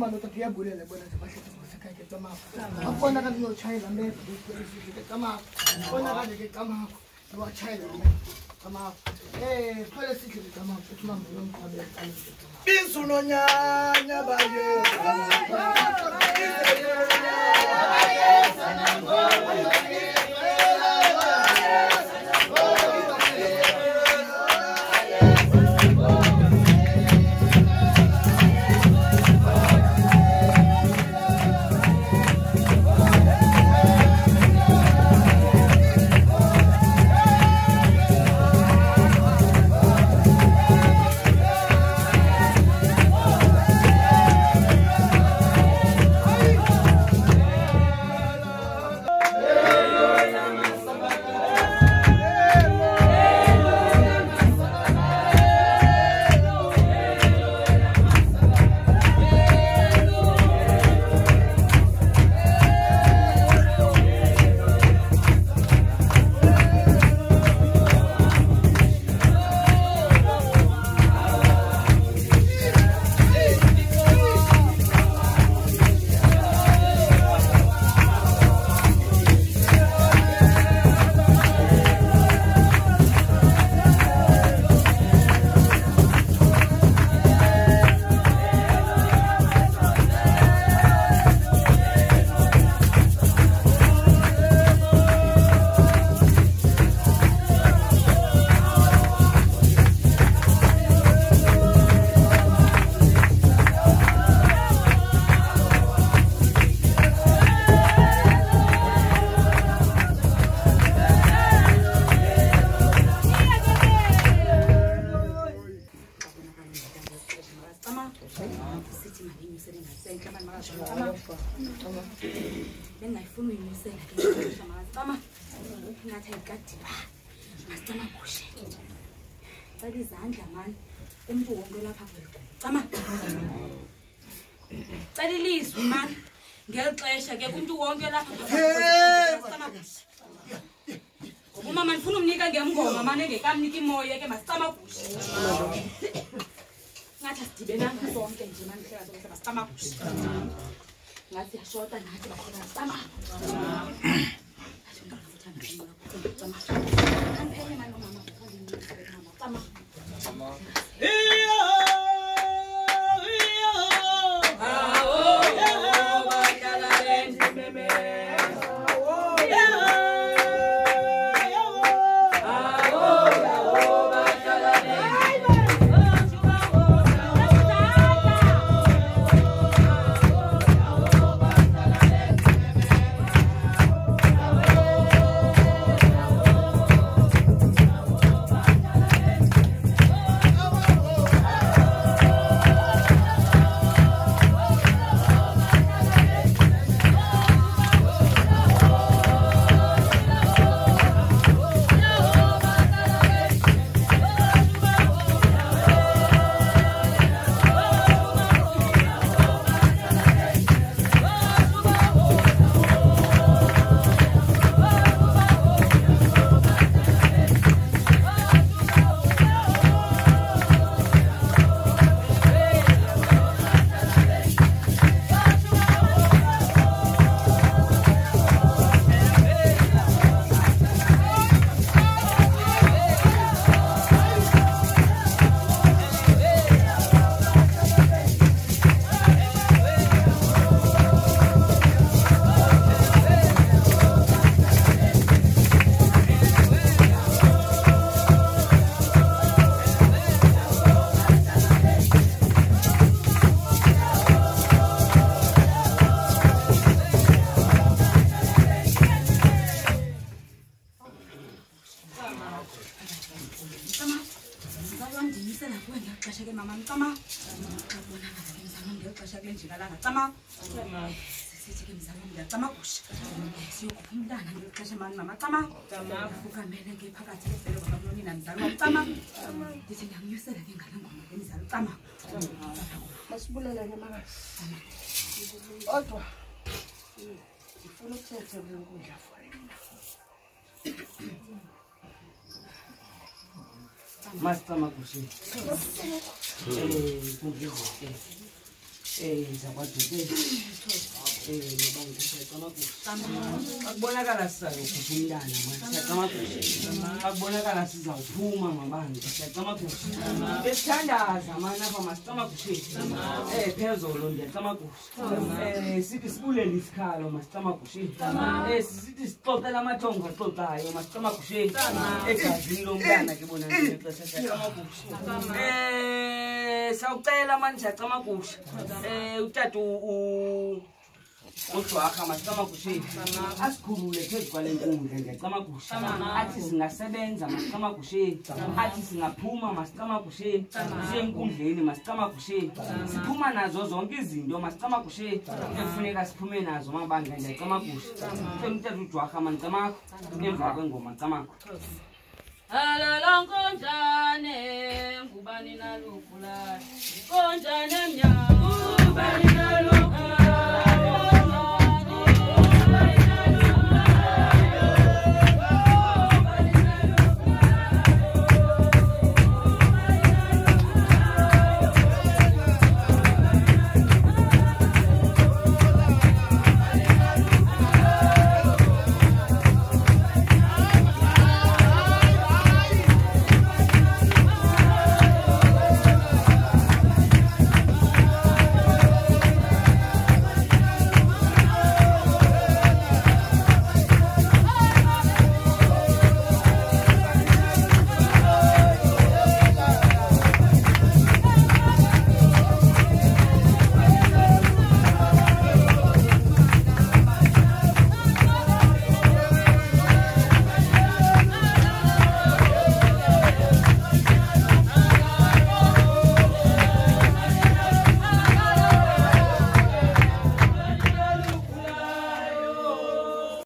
mama no tatia bule le bona se ka ke tama akona ka no chaila me ke tama akona ka ke tama no chaila me tama phela sihle tama tuma mo mkhabe bisuno nyanya baye Umama nifuna umnika ngengoma manje ngekamnika imoya ke masicamagusha. Ngathi asidibenanga sonke nje manje hleka sonke masicamagusha. Ngathi yashota nathi bakhona masicama. Athi ngifuna futhi ngicama. Kamphenye manje umama ukhona ngicama. zakwaDuke ngoba ngicela ukuthi akubonakala sizawukhupha umntana manje siyacama ukuthi akubonakala sizawuphuma mabandla siyacama ukuthi besithandaza manje apha masicama ukuthi phezolo ndiyacama ukuthi sithi sibulele isikhalo masicama ukuthi sithi sixoxela amathongo axoxayo masicama ukuthi egazini lomntana ke bona ngexesha siyacama ukuthi sawucela manje siyacama ukuthi utata uJwakha masicama ukuthi asikhulule phezu kwale nkundla ngiyacama ukuthi athi singasebenza masicama ukuthi athi singaphuma masicama ukuthi siye enkundleni masicama ukuthi siphuma nazo zonke izinto masicama ukuthi ekufuneka siphume nazo mabandla ngiyacama ukuthi utata uJwakha manicama emva kwengoma camakho Alala nkonjane ngubani nalukula konjane mnyango ngubani nalukula